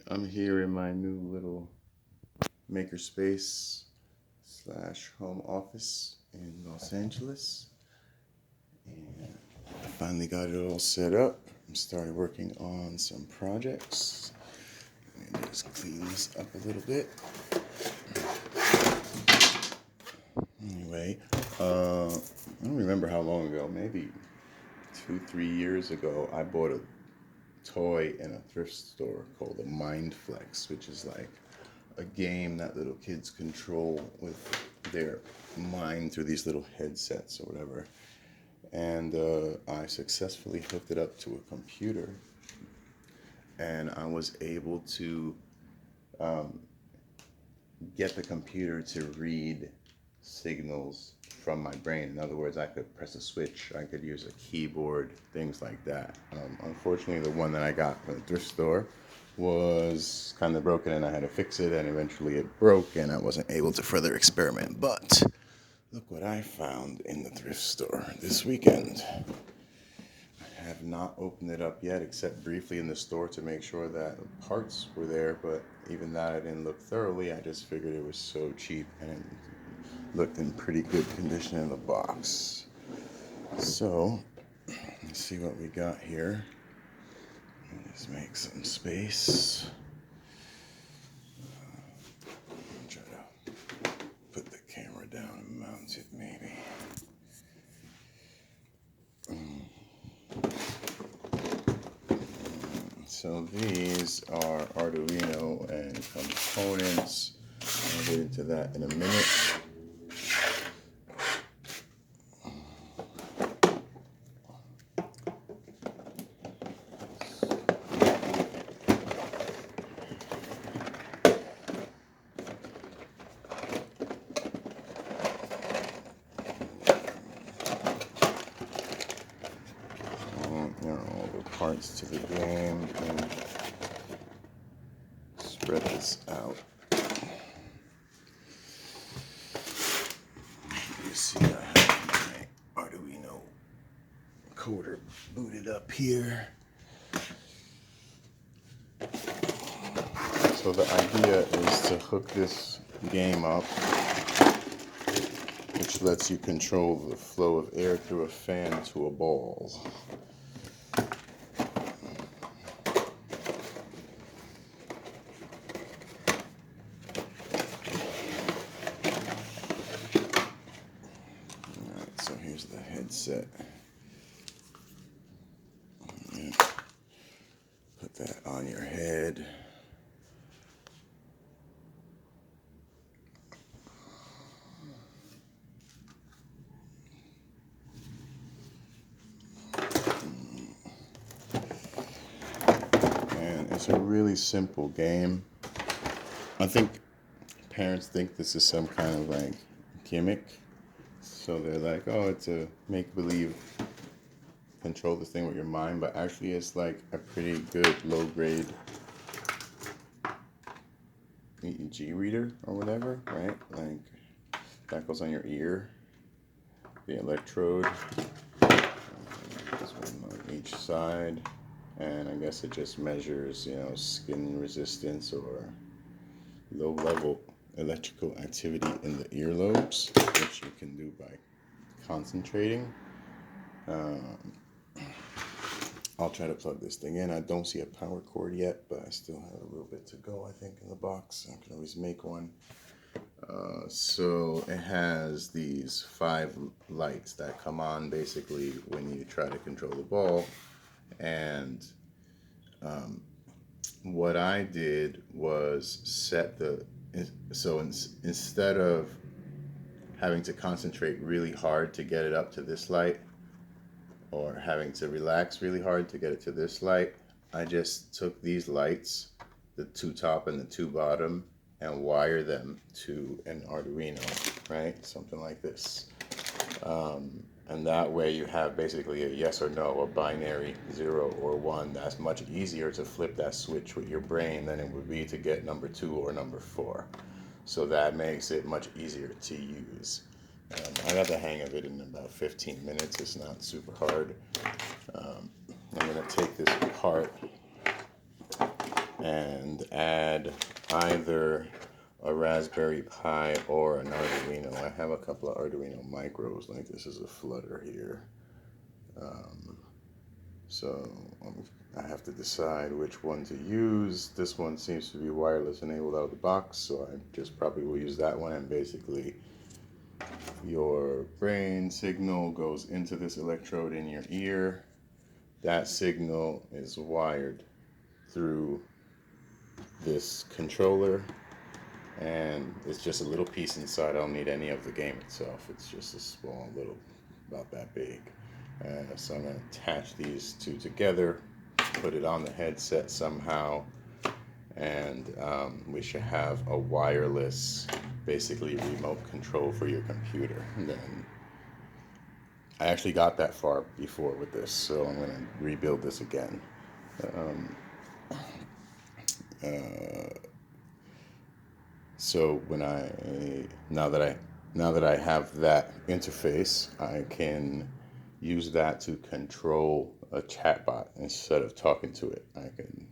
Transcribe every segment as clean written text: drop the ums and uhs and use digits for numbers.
I'm here in my new little makerspace slash home office in Los Angeles. And I finally got it all set up. I started working on some projects. And just clean this up a little bit. Anyway, I don't remember how long ago, maybe 2, 3 years ago, I bought a toy in a thrift store called a Mind Flex, which is like a game that little kids control with their mind through these little headsets or whatever. And I successfully hooked it up to a computer, and I was able to get the computer to read signals from my brain. In other words, I could press a switch, I could use a keyboard, things like that. Unfortunately, the one that I got from the thrift store was kind of broken, and I had to fix it, and eventually it broke, and I wasn't able to further experiment. But look what I found in the thrift store this weekend. I have not opened it up yet, except briefly in the store to make sure that the parts were there, but even that I didn't look thoroughly. I just figured it was so cheap, and it looked in pretty good condition in the box. So, let's see what we got here. Let's make some space. Try to put the camera down and mount it, maybe. So these are Arduino and components. I'll get into that in a minute. There are all the parts to the game, and spread this out. You see, I have my Arduino coder booted up here. So the idea is to hook this game up, which lets you control the flow of air through a fan to a ball. Alright, so here's the headset. Put that on your head. And it's a really simple game. I think parents think this is some kind of like gimmick. So they're like, oh, it's a make-believe control this thing with your mind, but actually it's like a pretty good low-grade EEG reader or whatever, right? Like that goes on your ear, the electrode, this one on each side, and I guess it just measures, skin resistance or low-level electrical activity in the earlobes, which you can do by concentrating. I'll try to plug this thing in. I don't see a power cord yet, but I still have a little bit to go, I think, in the box. I can always make one. So it has these 5 lights that come on basically when you try to control the ball. And what I did was set instead of having to concentrate really hard to get it up to this light, or having to relax really hard to get it to this light, I just took these lights, the 2 top and the 2 bottom, and wire them to an Arduino, right? Something like this. And that way you have basically a yes or no, a binary 0 or 1. That's much easier to flip that switch with your brain than it would be to get number 2 or number 4. So that makes it much easier to use. I got the hang of it in about 15 minutes. It's not super hard. I'm going to take this apart and add either a Raspberry Pi or an Arduino. I have a couple of Arduino micros, like this is a Flutter here. So I have to decide which one to use. This one seems to be wireless enabled out of the box, so I just probably will use that one. And basically your brain signal goes into this electrode in your ear. That signal is wired through this controller, and it's just a little piece inside. I don't need any of the game itself. It's just a small little, about that big. So I'm going to attach these two together, put it on the headset somehow, and we should have a wireless, basically remote control for your computer. And then I actually got that far before with this, so I'm going to rebuild this again. So when now that I have that interface, I can use that to control a chatbot instead of talking to it. I can,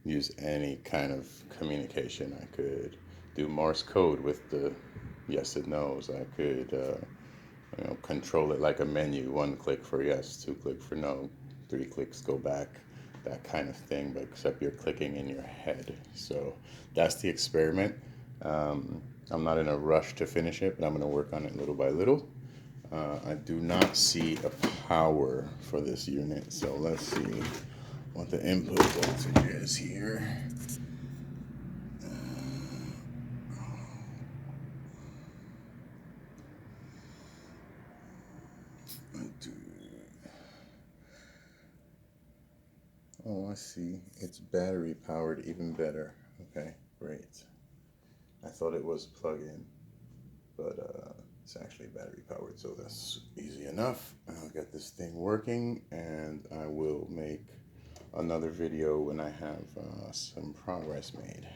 use any kind of communication. I could do Morse code with the yes and no's. I could, control it like a menu. 1 click for yes, 2 click for no, 3 clicks go back, that kind of thing, but except you're clicking in your head. So that's the experiment. I'm not in a rush to finish it, but I'm going to work on it little by little. I do not see a power for this unit, so let's see what the input voltage is here. Oh, I see. It's battery powered, even better. Okay, great. I thought it was plug-in, but it's actually battery powered, so that's easy enough. I'll get this thing working, and I will make another video when I have some progress made.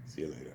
See you later.